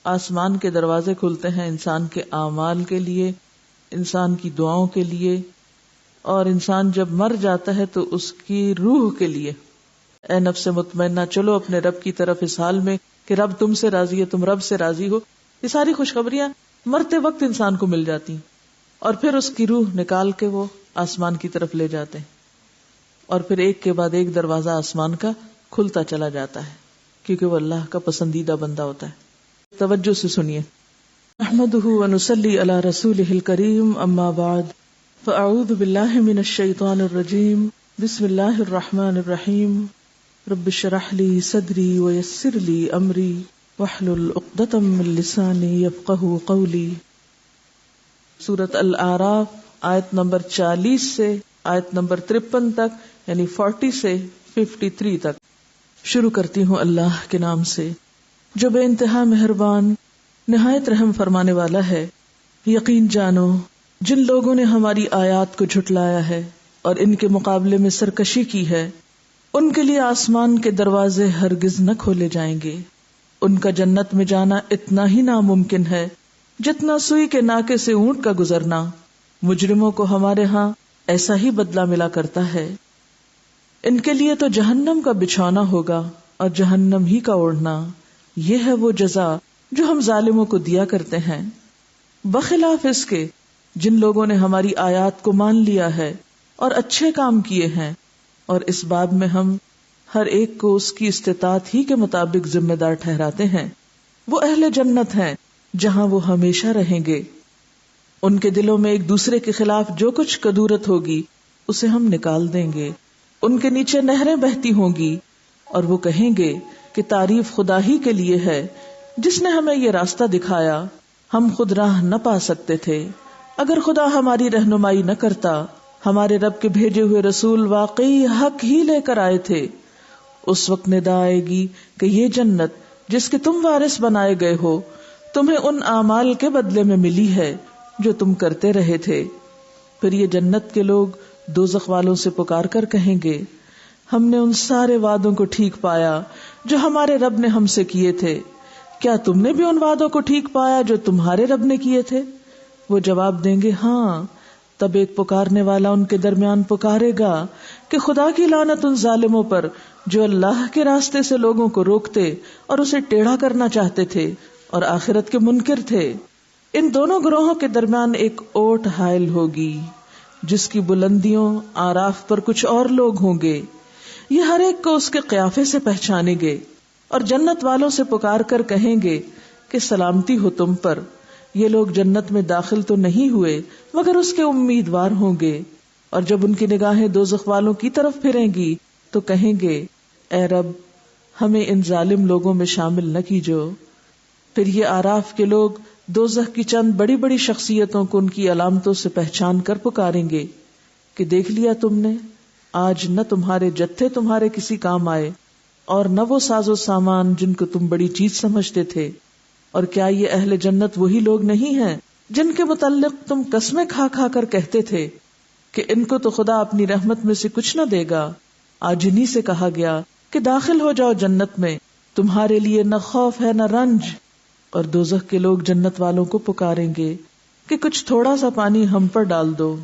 آسمان کے دروازے کھلتے ہیں انسان کے اعمال کے لیے، انسان کی دعاؤں کے لیے، اور انسان جب مر جاتا ہے تو اس کی روح کے لیے. اے نفس مطمئنہ، چلو اپنے رب کی طرف اس حال میں کہ رب تم سے راضی ہے، تم رب سے راضی ہو. یہ ساری خوشخبریاں مرتے وقت انسان کو مل جاتی ہیں، اور پھر اس کی روح نکال کے وہ آسمان کی طرف لے جاتے ہیں، اور پھر ایک کے بعد ایک دروازہ آسمان کا کھلتا چلا جاتا ہے، کیونکہ وہ اللہ کا پسندیدہ بندہ ہوتا ہے. توجہ سے سنیے. نحمده ونصلي على رسوله الكريم، اما بعد، فاعوذ باللہ من الشیطان الرجیم، بسم اللہ الرحمن الرحیم. رب اشرح لي صدری ويسر لي امری واحلل عقدۃ من لسانی یفقهوا قولی. سورۃ الاعراف آیت نمبر 40 سے آیت نمبر 53 تک، یعنی 40 سے 53 تک. شروع کرتی ہوں اللہ کے نام سے جو بے انتہا مہربان نہایت رحم فرمانے والا ہے. یقین جانو جن لوگوں نے ہماری آیات کو جھٹلایا ہے اور ان کے مقابلے میں سرکشی کی ہے، ان کے لیے آسمان کے دروازے ہرگز نہ کھولے جائیں گے. ان کا جنت میں جانا اتنا ہی ناممکن ہے جتنا سوئی کے ناکے سے اونٹ کا گزرنا. مجرموں کو ہمارے ہاں ایسا ہی بدلہ ملا کرتا ہے. ان کے لیے تو جہنم کا بچھونا ہوگا اور جہنم ہی کا اوڑھنا. یہ ہے وہ جزا جو ہم ظالموں کو دیا کرتے ہیں. بخلاف اس کے جن لوگوں نے ہماری آیات کو مان لیا ہے اور اچھے کام کیے ہیں، اور اس باب میں ہم ہر ایک کو اس کی استطاعت ہی کے مطابق ذمہ دار ٹھہراتے ہیں، وہ اہل جنت ہیں جہاں وہ ہمیشہ رہیں گے. ان کے دلوں میں ایک دوسرے کے خلاف جو کچھ کدورت ہوگی اسے ہم نکال دیں گے. ان کے نیچے نہریں بہتی ہوں گی، اور وہ کہیں گے کہ تعریف خدا ہی کے لیے ہے جس نے ہمیں یہ راستہ دکھایا. ہم خود راہ نہ پا سکتے تھے اگر خدا ہماری رہنمائی نہ کرتا. ہمارے رب کے بھیجے ہوئے رسول واقعی حق ہی لے کر آئے تھے. اس وقت ندا آئے گی کہ یہ جنت جس کے تم وارث بنائے گئے ہو تمہیں ان اعمال کے بدلے میں ملی ہے جو تم کرتے رہے تھے. پھر یہ جنت کے لوگ دوزخ والوں سے پکار کر کہیں گے، ہم نے ان سارے وعدوں کو ٹھیک پایا جو ہمارے رب نے ہم سے کیے تھے. کیا تم نے بھی ان وعدوں کو ٹھیک پایا جو تمہارے رب نے کیے تھے؟ وہ جواب دیں گے، ہاں. تب ایک پکارنے والا ان کے درمیان پکارے گا کہ خدا کی لعنت ان ظالموں پر جو اللہ کے راستے سے لوگوں کو روکتے اور اسے ٹیڑھا کرنا چاہتے تھے اور آخرت کے منکر تھے. ان دونوں گروہوں کے درمیان ایک اوٹ حائل ہوگی جس کی بلندیوں آراف پر کچھ اور لوگ ہوں گے. یہ ہر ایک کو اس کے قیافے سے پہچانیں گے، اور جنت والوں سے پکار کر کہیں گے کہ سلامتی ہو تم پر. یہ لوگ جنت میں داخل تو نہیں ہوئے مگر اس کے امیدوار ہوں گے. اور جب ان کی نگاہیں دوزخ والوں کی طرف پھریں گی تو کہیں گے، اے رب ہمیں ان ظالم لوگوں میں شامل نہ کیجو. پھر یہ آراف کے لوگ دوزخ کی چند بڑی بڑی شخصیتوں کو ان کی علامتوں سے پہچان کر پکاریں گے کہ دیکھ لیا تم نے، آج نہ تمہارے جتھے تمہارے کسی کام آئے اور نہ وہ ساز و سامان جن کو تم بڑی چیز سمجھتے تھے. اور کیا یہ اہل جنت وہی لوگ نہیں ہیں جن کے متعلق تم قسمیں کھا کھا کر کہتے تھے کہ ان کو تو خدا اپنی رحمت میں سے کچھ نہ دے گا؟ آج انہی سے کہا گیا کہ داخل ہو جاؤ جنت میں، تمہارے لیے نہ خوف ہے نہ رنج. اور دوزخ کے لوگ جنت والوں کو پکاریں گے کہ کچھ تھوڑا سا پانی ہم پر ڈال دو،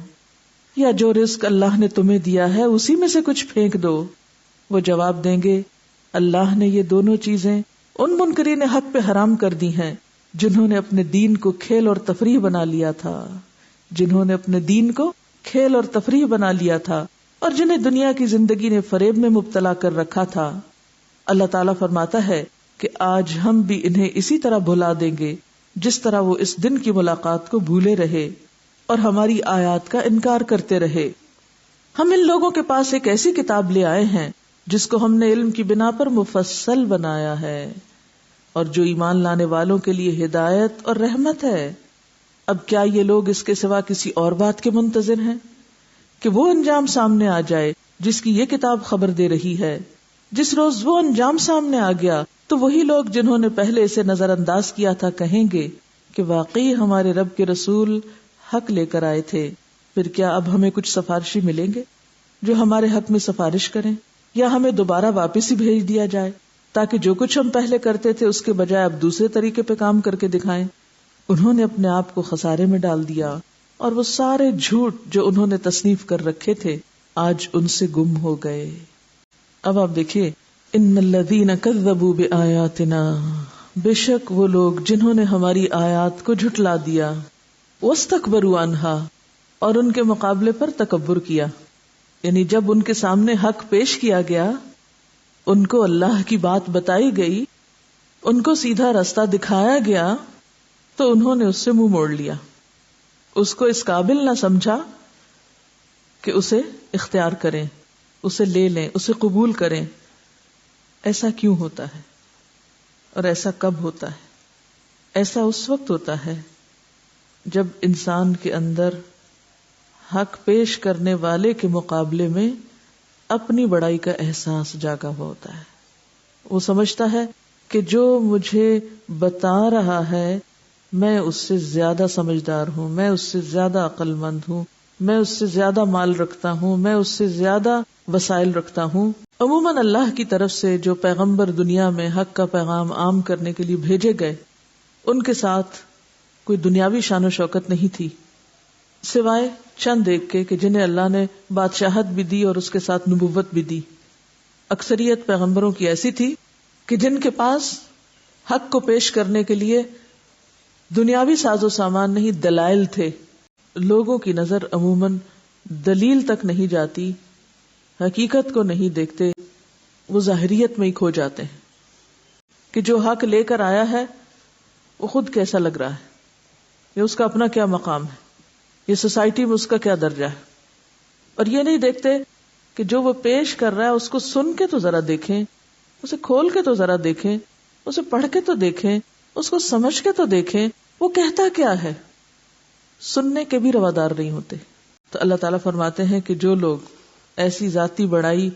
یا جو رزق اللہ نے تمہیں دیا ہے اسی میں سے کچھ پھینک دو. وہ جواب دیں گے، اللہ نے یہ دونوں چیزیں ان منکرین حق پہ حرام کر دی ہیں جنہوں نے اپنے دین کو کھیل اور تفریح بنا لیا تھا، جنہوں نے اپنے دین کو کھیل اور تفریح بنا لیا تھا، اور جنہیں دنیا کی زندگی نے فریب میں مبتلا کر رکھا تھا. اللہ تعالیٰ فرماتا ہے کہ آج ہم بھی انہیں اسی طرح بھلا دیں گے جس طرح وہ اس دن کی ملاقات کو بھولے رہے اور ہماری آیات کا انکار کرتے رہے. ہم ان لوگوں کے پاس ایک ایسی کتاب لے آئے ہیں جس کو ہم نے علم کی بنا پر مفصل بنایا ہے، اور جو ایمان لانے والوں کے لیے ہدایت اور رحمت ہے. اب کیا یہ لوگ اس کے سوا کسی اور بات کے منتظر ہیں کہ وہ انجام سامنے آ جائے جس کی یہ کتاب خبر دے رہی ہے؟ جس روز وہ انجام سامنے آ گیا تو وہی لوگ جنہوں نے پہلے اسے نظر انداز کیا تھا کہیں گے کہ واقعی ہمارے رب کے رسول حق لے کر آئے تھے. پھر کیا اب ہمیں کچھ سفارشی ملیں گے جو ہمارے حق میں سفارش کریں، یا ہمیں دوبارہ واپس ہی بھیج دیا جائے؟ تاکہ جو کچھ ہم پہلے کرتے تھے اس کے بجائے اب دوسرے طریقے پہ کام کر کے دکھائیں. انہوں نے اپنے آپ کو خسارے میں ڈال دیا اور وہ سارے جھوٹ جو انہوں نے تصنیف کر رکھے تھے آج ان سے گم ہو گئے. اب آپ دیکھیے، ان الذین کذبوا بآیاتنا، بے شک وہ لوگ جنہوں نے ہماری آیات کو جھٹلا دیا، واستکبروا عنہا، اور ان کے مقابلے پر تکبر کیا. یعنی جب ان کے سامنے حق پیش کیا گیا، ان کو اللہ کی بات بتائی گئی، ان کو سیدھا راستہ دکھایا گیا، تو انہوں نے اس سے منہ موڑ لیا، اس کو اس قابل نہ سمجھا کہ اسے اختیار کریں، اسے لے لیں، اسے قبول کریں. ایسا کیوں ہوتا ہے اور ایسا کب ہوتا ہے؟ ایسا اس وقت ہوتا ہے جب انسان کے اندر حق پیش کرنے والے کے مقابلے میں اپنی بڑائی کا احساس جاگا ہوا ہوتا ہے. وہ سمجھتا ہے کہ جو مجھے بتا رہا ہے میں اس سے زیادہ سمجھدار ہوں، میں اس سے زیادہ عقل مند ہوں، میں اس سے زیادہ مال رکھتا ہوں، میں اس سے زیادہ وسائل رکھتا ہوں. عموماً اللہ کی طرف سے جو پیغمبر دنیا میں حق کا پیغام عام کرنے کے لیے بھیجے گئے، ان کے ساتھ کوئی دنیاوی شان و شوکت نہیں تھی، سوائے چند ایک کے کہ جنہیں اللہ نے بادشاہت بھی دی اور اس کے ساتھ نبوت بھی دی. اکثریت پیغمبروں کی ایسی تھی کہ جن کے پاس حق کو پیش کرنے کے لیے دنیاوی ساز و سامان نہیں، دلائل تھے. لوگوں کی نظر عموماً دلیل تک نہیں جاتی، حقیقت کو نہیں دیکھتے، وہ ظاہریت میں ہی کھو جاتے ہیں کہ جو حق لے کر آیا ہے وہ خود کیسا لگ رہا ہے، یا اس کا اپنا کیا مقام ہے، یہ سوسائٹی میں اس کا کیا درجہ ہے. اور یہ نہیں دیکھتے کہ جو وہ پیش کر رہا ہے اس کو سن کے تو ذرا دیکھیں، اسے کھول کے تو ذرا دیکھیں، اسے پڑھ کے تو دیکھیں، اس کو سمجھ کے تو دیکھیں وہ کہتا کیا ہے. سننے کے بھی روادار نہیں ہوتے. تو اللہ تعالیٰ فرماتے ہیں کہ جو لوگ ایسی ذاتی بڑائی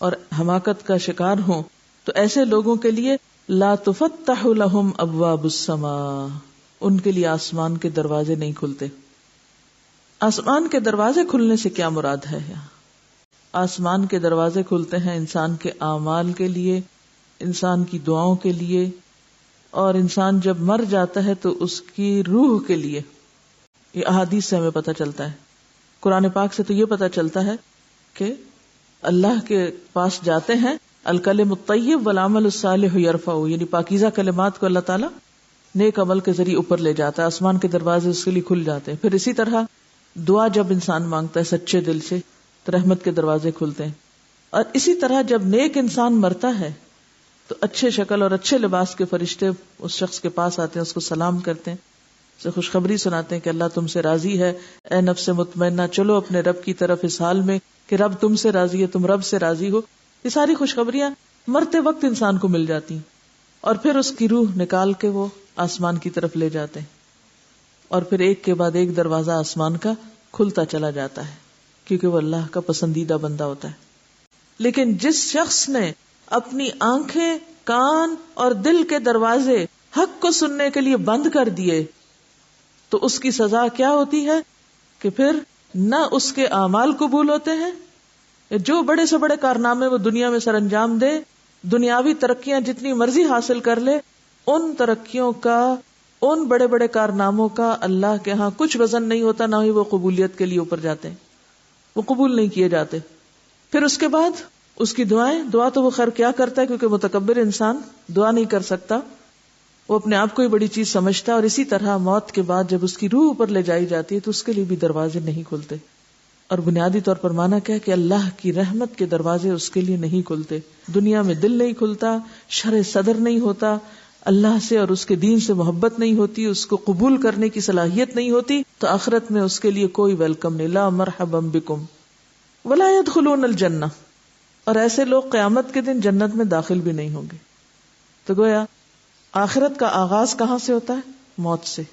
اور حماقت کا شکار ہوں تو ایسے لوگوں کے لیے لا تفتح لهم ابواب السماء، ان کے لیے آسمان کے دروازے نہیں کھلتے. آسمان کے دروازے کھلنے سے کیا مراد ہے؟ یہاں آسمان کے دروازے کھلتے ہیں انسان کے اعمال کے لیے، انسان کی دعاؤں کے لیے، اور انسان جب مر جاتا ہے تو اس کی روح کے لیے. یہ احادیث سے ہمیں پتہ چلتا ہے، قرآن پاک سے تو یہ پتہ چلتا ہے کہ اللہ کے پاس جاتے ہیں، الکلم الطیب والعمل الصالح یرفع، یعنی پاکیزہ کلمات کو اللہ تعالیٰ نیک عمل کے ذریعے اوپر لے جاتا ہے، آسمان کے دروازے اس کے لیے کھل جاتے ہیں. پھر اسی طرح دعا جب انسان مانگتا ہے سچے دل سے تو رحمت کے دروازے کھلتے ہیں. اور اسی طرح جب نیک انسان مرتا ہے تو اچھے شکل اور اچھے لباس کے فرشتے اس شخص کے پاس آتے ہیں، اس کو سلام کرتے ہیں، اسے خوشخبری سناتے ہیں کہ اللہ تم سے راضی ہے، اے نفس مطمئنہ چلو اپنے رب کی طرف اس حال میں کہ رب تم سے راضی ہے، تم رب سے راضی ہو. یہ ساری خوشخبریاں مرتے وقت انسان کو مل جاتی ہیں، اور پھر اس کی روح نکال کے وہ آسمان کی طرف لے جاتے ہیں، اور پھر ایک کے بعد ایک دروازہ آسمان کا کھلتا چلا جاتا ہے، کیونکہ وہ اللہ کا پسندیدہ بندہ ہوتا ہے. لیکن جس شخص نے اپنی آنکھیں، کان اور دل کے دروازے حق کو سننے کے لیے بند کر دیے تو اس کی سزا کیا ہوتی ہے کہ پھر نہ اس کے اعمال قبول ہوتے ہیں، جو بڑے سے بڑے کارنامے وہ دنیا میں سر انجام دے، دنیاوی ترقیاں جتنی مرضی حاصل کر لے، ان ترقیوں کا، ان بڑے بڑے کارناموں کا اللہ کے ہاں کچھ وزن نہیں ہوتا، نہ ہی وہ قبولیت کے لیے اوپر جاتے ہیں، وہ قبول نہیں کیے جاتے. پھر اس کے بعد اس کی دعا تو وہ خیر کیا کرتا ہے، کیونکہ متکبر انسان دعا نہیں کر سکتا، وہ اپنے آپ کو ہی بڑی چیز سمجھتا ہے. اور اسی طرح موت کے بعد جب اس کی روح اوپر لے جائی جاتی ہے تو اس کے لیے بھی دروازے نہیں کھلتے. اور بنیادی طور پر مانا کیا کہ اللہ کی رحمت کے دروازے اس کے لیے نہیں کھلتے. دنیا میں دل نہیں کھلتا، شرح صدر نہیں ہوتا، اللہ سے اور اس کے دین سے محبت نہیں ہوتی، اس کو قبول کرنے کی صلاحیت نہیں ہوتی، تو آخرت میں اس کے لیے کوئی ویلکم نہیں. لا مرحبا بکم ولا يدخلون الجنہ. اور ایسے لوگ قیامت کے دن جنت میں داخل بھی نہیں ہوں گے. تو گویا آخرت کا آغاز کہاں سے ہوتا ہے؟ موت سے.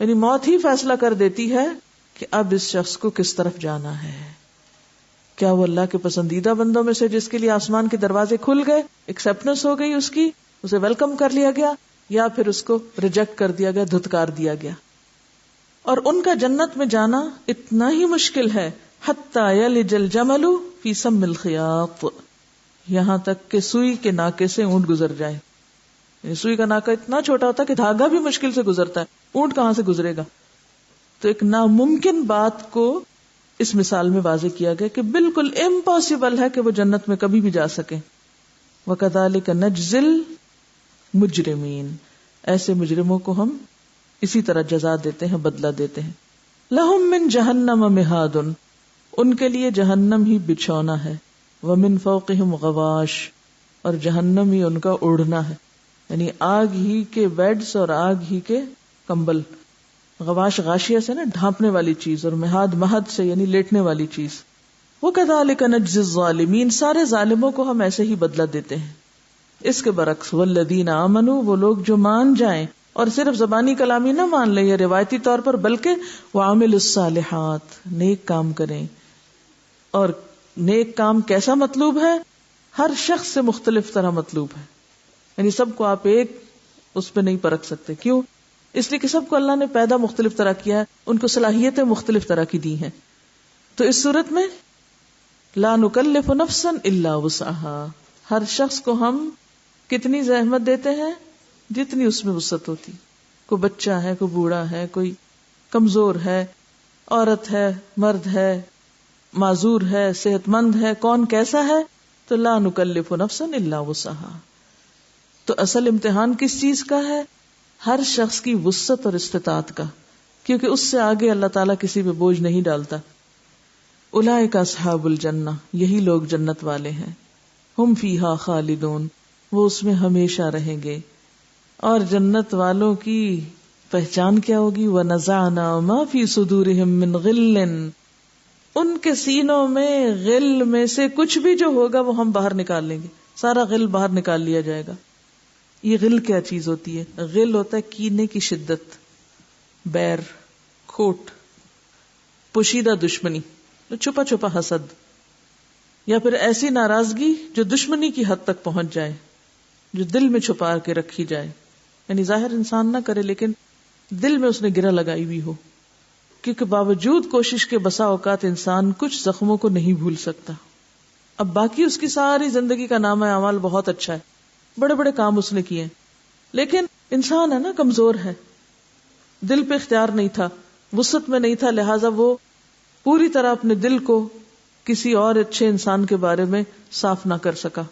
یعنی موت ہی فیصلہ کر دیتی ہے کہ اب اس شخص کو کس طرف جانا ہے. کیا وہ اللہ کے پسندیدہ بندوں میں سے جس کے لیے آسمان کے دروازے کھل گئے، ایکسپٹنس ہو گئی اس کی، اسے ویلکم کر لیا گیا، یا پھر اس کو ریجیکٹ کر دیا گیا، دھتکار دیا گیا. اور ان کا جنت میں جانا اتنا ہی مشکل ہے، حتی یلج الجمل فی سم الخیاط، یہاں تک کہ سوئی کے ناکے سے اونٹ گزر جائے. یعنی سوئی کا ناکا اتنا چھوٹا ہوتا ہے کہ دھاگا بھی مشکل سے گزرتا ہے, اونٹ کہاں سے گزرے گا. تو ایک ناممکن بات کو اس مثال میں واضح کیا گیا کہ بالکل امپاسبل ہے کہ وہ جنت میں کبھی بھی جا سکیں. وَكَذَلِكَ نَجْزِي الْمُجْرِمِينَ, ایسے مجرموں کو ہم اسی طرح جزا دیتے ہیں, بدلہ دیتے ہیں. لَهُم مِّن جَهَنَّمَ مِهَادٌ, ان کے لیے جہنم ہی بچھونا ہے. وَمِن فَوْقِهِمْ غَوَاشٌ, اور جہنم ہی ان کا اوڑھنا ہے, یعنی آگ ہی کے بیڈز اور آگ ہی کے کمبل. غواش غاشیہ سے نا ڈھانپنے والی چیز, اور مہاد مہد سے یعنی لیٹنے والی چیز. وَكَذَلِكَ نَجْزِي الظَّالِمِينَ, سارے ظالموں کو ہم ایسے ہی بدلہ دیتے ہیں. اس کے برعکس وَالَّذِينَ آمَنُوا, وہ لوگ جو مان جائیں اور صرف زبانی کلامی نہ مان لیں یا روایتی طور پر, بلکہ وَعَمِلُوا الصَّالِحَاتِ, نیک کام کریں. اور نیک کام کیسا مطلوب ہے؟ ہر شخص سے مختلف طرح مطلوب ہے, یعنی سب کو آپ ایک اس پہ نہیں پرکھ سکتے. کیوں؟ اس لیے کہ سب کو اللہ نے پیدا مختلف طرح کیا ہے, ان کو صلاحیتیں مختلف طرح کی دی ہیں. تو اس صورت میں لا نکلف نفسا الا وسعها, ہر شخص کو ہم کتنی زحمت دیتے ہیں جتنی اس میں وسعت ہوتی. کوئی بچہ ہے, کوئی بوڑھا ہے, کوئی کمزور ہے, عورت ہے, مرد ہے, معذور ہے, صحت مند ہے, کون کیسا ہے, تو لا نکلف نفسا الا وسعها. تو اصل امتحان کس چیز کا ہے؟ ہر شخص کی وسعت اور استطاعت کا, کیونکہ اس سے آگے اللہ تعالیٰ کسی پہ بوجھ نہیں ڈالتا. اولئک اصحاب الجنہ, یہی لوگ جنت والے ہیں. ہم فیہا خالدون, وہ اس میں ہمیشہ رہیں گے. اور جنت والوں کی پہچان کیا ہوگی؟ وَنَزَعْنَا مَا فِي صُدُورِهِم مِّن غِلٍّ, ان کے سینوں میں غل میں سے کچھ بھی جو ہوگا وہ ہم باہر نکال لیں گے, سارا غل باہر نکال لیا جائے گا. یہ غل کیا چیز ہوتی ہے؟ غل ہوتا ہے کینے کی شدت, بیر, کھوٹ, پوشیدہ دشمنی, چھپا چھپا حسد, یا پھر ایسی ناراضگی جو دشمنی کی حد تک پہنچ جائے, جو دل میں چھپا کے رکھی جائے, یعنی ظاہر انسان نہ کرے لیکن دل میں اس نے گرہ لگائی ہوئی ہو. کیونکہ باوجود کوشش کے بسا اوقات انسان کچھ زخموں کو نہیں بھول سکتا. اب باقی اس کی ساری زندگی کا نامہ اعمال بہت اچھا ہے, بڑے بڑے کام اس نے کیے, لیکن انسان ہے نا, کمزور ہے, دل پہ اختیار نہیں تھا, وسعت میں نہیں تھا, لہٰذا وہ پوری طرح اپنے دل کو کسی اور اچھے انسان کے بارے میں صاف نہ کر سکا,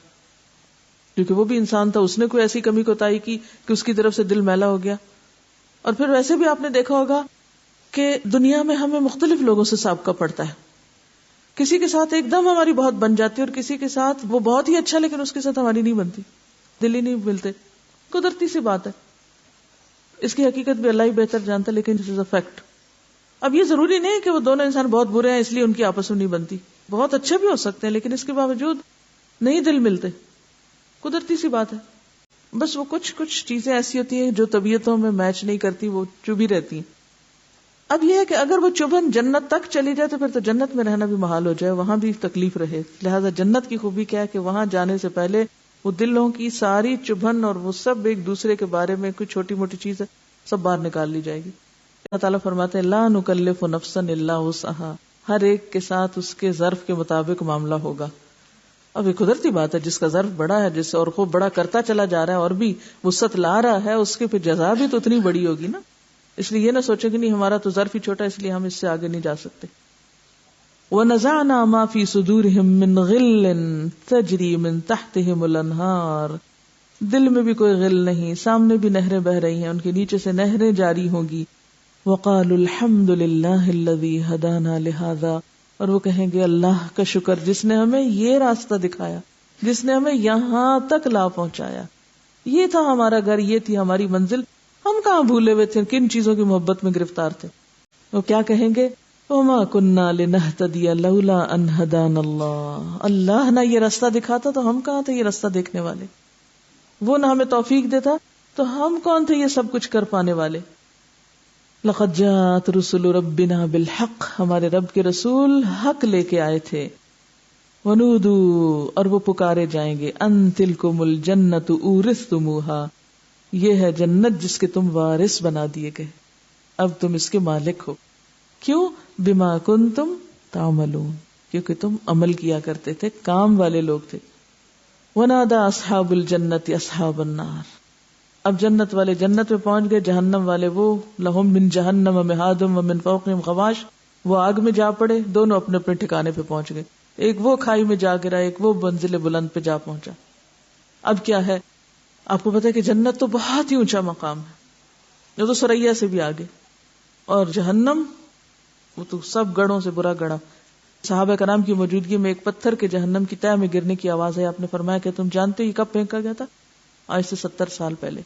کیونکہ وہ بھی انسان تھا, اس نے کوئی ایسی کمی کوتاہی کی کہ اس کی طرف سے دل میلا ہو گیا. اور پھر ویسے بھی آپ نے دیکھا ہوگا کہ دنیا میں ہمیں مختلف لوگوں سے سابقہ پڑتا ہے. کسی کے ساتھ ایک دم ہماری بہت بن جاتی ہے, اور کسی کے ساتھ وہ بہت ہی اچھا لیکن اس کے ساتھ ہماری نہیں بنتی, دل ہی نہیں ملتے. قدرتی سی بات ہے, اس کی حقیقت بھی اللہ ہی بہتر جانتا ہے, لیکن دس از اے فیکٹ. اب یہ ضروری نہیں کہ وہ دونوں انسان بہت برے ہیں اس لیے ان کی آپس میں نہیں بنتی, بہت اچھے بھی ہو سکتے ہیں لیکن اس کے باوجود نہیں دل ملتے, قدرتی سی بات ہے. بس وہ کچھ چیزیں ایسی ہوتی ہیں جو طبیعتوں میں میچ نہیں کرتی, وہ چبھی رہتی ہیں. اب یہ ہے کہ اگر وہ چبھن جنت تک چلی جائے تو پھر تو جنت میں رہنا بھی محال ہو جائے, وہاں بھی تکلیف رہے. لہذا جنت کی خوبی کیا ہے کہ وہاں جانے سے پہلے وہ دلوں کی ساری چبھن اور وہ سب ایک دوسرے کے بارے میں کوئی چھوٹی موٹی چیز ہے سب باہر نکال لی جائے گی. اللہ تعالیٰ فرماتے ہیں لا نکلف نفسا الا وسعها, ہر ایک کے ساتھ اس کے ظرف کے مطابق معاملہ ہوگا. اب یہ قدرتی بات ہے, جس کا ظرف بڑا ہے, جس اور خوب بڑا کرتا چلا جا رہا ہے اور بھی وسعت لا رہا ہے, اس کے پھر جزا بھی تو اتنی بڑی ہوگی نا. اس لیے یہ نہ سوچے کہ نہیں ہمارا تو ظرف ہی چھوٹا ہے اس لیے ہم اس سے آگے نہیں جا سکتے. وَنَزَعْنَا مَا فِي صُدُورِهِم مِّن غِلٍّ تَجْرِي مِن تَحْتِهِمُ الْأَنْهَارُ, دل میں بھی کوئی غل نہیں, سامنے بھی نہریں بہ رہی ہیں, ان کے نیچے سے نہریں جاری ہوں گی. وَقَالُوا الْحَمْدُ لِلَّهِ الَّذِي هَدَانَا لِهَذَا, اور وہ کہیں گے اللہ کا شکر جس نے ہمیں یہ راستہ دکھایا, جس نے ہمیں یہاں تک لا پہنچایا. یہ تھا ہمارا گھر, یہ تھی ہماری منزل, ہم کہاں بھولے ہوئے تھے, کن چیزوں کی محبت میں گرفتار تھے. وہ کیا کہیں گے؟ وَمَا كُنَّا لِنَهْتَدِيَ لَوْلَا أَنْ هَدَانَا اللَّهُ, اللہ نہ یہ راستہ دکھاتا تو ہم کہاں تھے یہ راستہ دیکھنے والے, وہ نہ ہمیں توفیق دیتا تو ہم کون تھے یہ سب کچھ کر پانے والے. لَقَدْ جَاءَتْ رُسُلُ رَبِّنَا بِالْحَقِّ, ہمارے رب کے رسول حق لے کے آئے تھے. وَنُودُوا, اور وہ پکارے جائیں گے, أَن تِلْكُمُ الْجَنَّةُ أُورِثْتُمُوهَا, یہ ہے جنت جس کے تم وارث بنا دیے گئے, اب تم اس کے مالک ہو. کیوں؟ بما کنتم تعملون, کیونکہ تم عمل کیا کرتے تھے, کام والے لوگ تھے. ونادى اصحاب الجنت اصحاب النار. اب جنت والے جنت میں پہنچ گئے، جہنم والے وہ لہم من جہنم مہاد ومن فوقہم غواش، وہ آگ میں جا پڑے، دونوں اپنے اپنے ٹھکانے پہ پہنچ گئے، ایک وہ کھائی میں جا گرا، ایک وہ منزل بلند پہ جا پہنچا. اب کیا ہے، آپ کو پتا ہے کہ جنت تو بہت ہی اونچا مقام ہے، جو تو سریا سے بھی آگے، اور جہنم وہ تو سب گڑھوں سے برا گڑھا. صحابہ کرام کی موجودگی میں ایک پتھر کے جہنم کی تہہ میں گرنے کی آواز ہے. آپ نے فرمایا کہ تم جانتے ہو یہ کب پھینکا گیا تھا؟ آج سے 70 سال پہلے.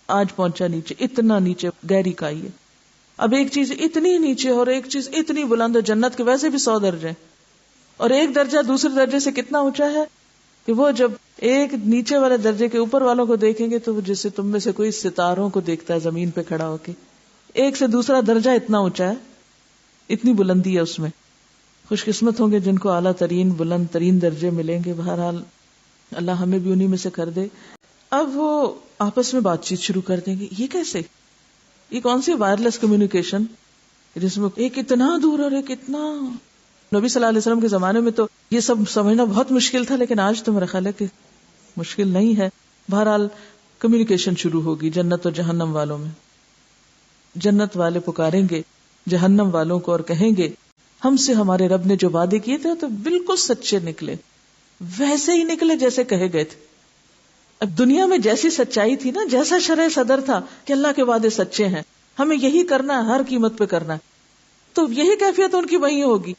آج پہنچا نیچے، اتنا نیچے گہری کائی ہے. اب ایک چیز اتنی نیچے اور ایک چیز اتنی بلند ہے، جنت کے ویسے بھی 100 درجے، اور ایک درجہ دوسرے درجے سے کتنا اونچا ہے کہ وہ جب ایک نیچے والے درجے کے اوپر والوں کو دیکھیں گے تو جیسے تم میں سے کوئی ستاروں کو دیکھتا ہے زمین پہ کھڑا ہو کے. ایک سے دوسرا درجہ اتنا اونچا ہے، اتنی بلندی ہے اس میں. خوش قسمت ہوں گے جن کو اعلیٰ ترین بلند ترین درجے ملیں گے. بہرحال اللہ ہمیں بھی انہی میں سے کر دے. اب وہ آپس میں بات چیت شروع کر دیں گے. یہ کیسے؟ یہ کون سی وائرلیس کمیونیکیشن جس میں ایک اتنا دور اور ایک اتنا. نبی صلی اللہ علیہ وسلم کے زمانے میں تو یہ سب سمجھنا بہت مشکل تھا، لیکن آج تو میرا خیال ہے کہ مشکل نہیں ہے. بہرحال کمیونیکیشن شروع ہوگی جنت اور جہنم والوں میں. جنت والے پکاریں گے جہنم والوں کو اور کہیں گے ہم سے ہمارے رب نے جو وعدے کیے تھے تو بالکل سچے نکلے، ویسے ہی نکلے جیسے کہے گئے تھے. اب دنیا میں جیسی سچائی تھی نا، جیسا شرع صدر تھا کہ اللہ کے وعدے سچے ہیں، ہمیں یہی کرنا ہے، ہر قیمت پہ کرنا ہے، تو یہی کیفیت ان کی وہی ہوگی.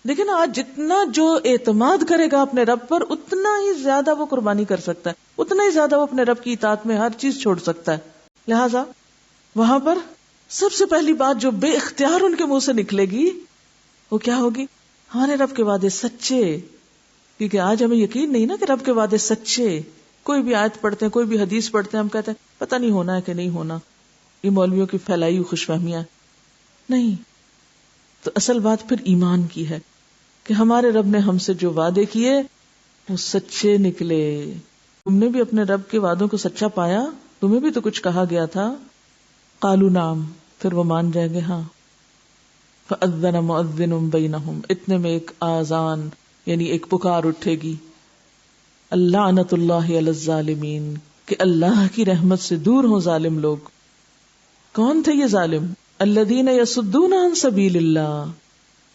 لیکن آج جتنا جو اعتماد کرے گا اپنے رب پر، اتنا ہی زیادہ وہ قربانی کر سکتا ہے، اتنا ہی زیادہ وہ اپنے رب کی اطاعت میں ہر چیز چھوڑ سکتا ہے. لہذا وہاں پر سب سے پہلی بات جو بے اختیار ان کے منہ سے نکلے گی وہ کیا ہوگی؟ ہمارے رب کے وعدے سچے. کیونکہ آج ہمیں یقین نہیں نا کہ رب کے وعدے سچے. کوئی بھی آیت پڑھتے ہیں، کوئی بھی حدیث پڑھتے ہیں، ہم کہتے ہیں پتہ نہیں ہونا ہے کہ نہیں ہونا، یہ مولویوں کی پھیلائی ہوئی خوش فہمیاں نہیں. تو اصل بات پھر ایمان کی ہے کہ ہمارے رب نے ہم سے جو وعدے کیے وہ سچے نکلے. تم نے بھی اپنے رب کے وعدوں کو سچا پایا؟ تمہیں بھی تو کچھ کہا گیا تھا. قالوا نعم، پھر وہ مان جائیں گے ہاں. فأذن مؤذن بینہم، اتنے میں ایک آذان یعنی ایک پکار اٹھے گی، اللعنۃ اللہ علی الظالمین، کہ اللہ کی رحمت سے دور ہوں ظالم لوگ. کون تھے یہ ظالم؟ الذین یصدون عن سبیل اللہ،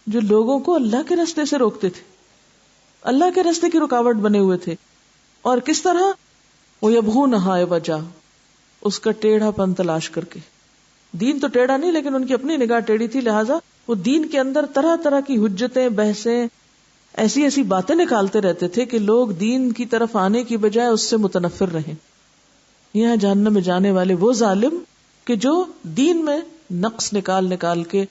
جو لوگوں کو اللہ کے راستے سے روکتے تھے، اللہ کے راستے کی رکاوٹ بنے ہوئے تھے. اور کس طرح؟ وَيَبْغُونَهَا عِوَجًا، اس کا ٹیڑھا پن تلاش کر کے. دین تو ٹیڑھا نہیں، لیکن ان کی اپنی نگاہ ٹیڑھی تھی، لہٰذا وہ دین کے اندر طرح طرح کی حجتیں، بحثیں، ایسی ایسی باتیں نکالتے رہتے تھے کہ لوگ دین کی طرف آنے کی بجائے اس سے متنفر رہیں. یہاں جہنم میں جانے والے وہ ظالم کہ جو دین میں نقص نکال نکال کے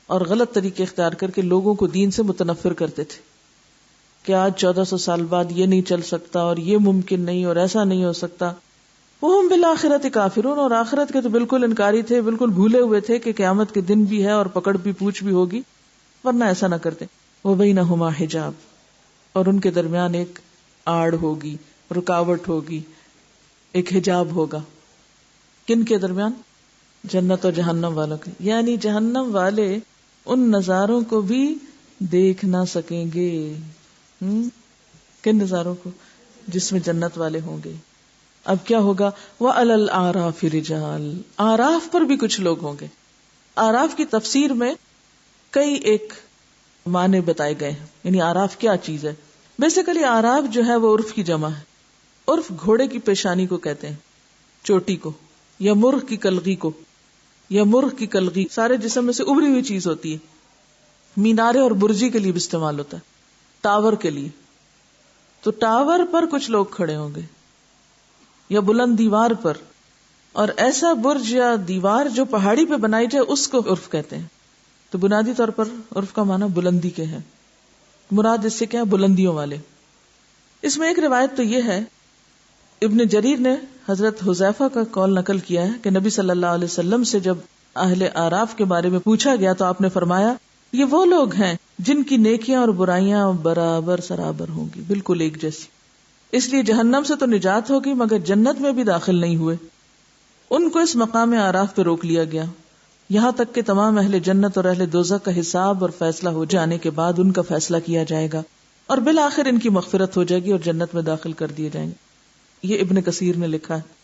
اور غلط طریقے اختیار کر کے لوگوں کو دین سے متنفر کرتے تھے کہ آج 1400 سال بعد یہ نہیں چل سکتا اور یہ ممکن نہیں اور ایسا نہیں ہو سکتا. وَهُمْ بِالْآخِرَةِ كَافِرُونَ، اور آخرت کے تو بالکل انکاری تھے، بالکل بھولے ہوئے تھے کہ قیامت کے دن بھی ہے اور پکڑ بھی پوچھ بھی ہوگی، ورنہ ایسا نہ کرتے. وَبَيْنَهُمَا حِجَابٌ، اور ان کے درمیان ایک آڑ ہوگی، رکاوٹ ہوگی، ایک حجاب ہوگا. کن کے درمیان؟ جنت اور جہنم والوں کے. یعنی جہنم والے ان نظاروں کو بھی دیکھ نہ سکیں گے. کن نظاروں کو؟ جس میں جنت والے ہوں گے. اب کیا ہوگا؟ وَعَلَى الْأَعْرَافِ رِجَالٌ، آراف پر بھی کچھ لوگ ہوں گے. آراف کی تفسیر میں کئی ایک معنی بتائے گئے ہیں. یعنی آراف کیا چیز ہے؟ بیسیکلی آراف جو ہے وہ عرف کی جمع ہے. عرف گھوڑے کی پیشانی کو کہتے ہیں، چوٹی کو، یا مرغ کی کلغی کو، یا مرغ کی کلغی سارے جسم میں سے ابری ہوئی چیز ہوتی ہے. مینارے اور برجی کے لیے بھی استعمال ہوتا ہے، ٹاور کے لیے. تو ٹاور پر کچھ لوگ کھڑے ہوں گے یا بلند دیوار پر، اور ایسا برج یا دیوار جو پہاڑی پہ بنائی جائے اس کو عرف کہتے ہیں. تو بنیادی طور پر عرف کا معنی بلندی کے ہے. مراد اس سے کیا؟ بلندیوں والے. اس میں ایک روایت تو یہ ہے، ابن جریر نے حضرت حذیفہ کا قول نقل کیا ہے کہ نبی صلی اللہ علیہ وسلم سے جب اہل آراف کے بارے میں پوچھا گیا تو آپ نے فرمایا یہ وہ لوگ ہیں جن کی نیکیاں اور برائیاں برابر سرابر ہوں گی، بالکل ایک جیسی. اس لیے جہنم سے تو نجات ہوگی مگر جنت میں بھی داخل نہیں ہوئے. ان کو اس مقام آراف پہ روک لیا گیا یہاں تک کہ تمام اہل جنت اور اہل دوزخ کا حساب اور فیصلہ ہو جانے کے بعد ان کا فیصلہ کیا جائے گا. اور بالآخر ان کی مغفرت ہو جائے گی اور جنت میں داخل کر دیے جائیں گے. یہ ابن کثیر نے لکھا ہے.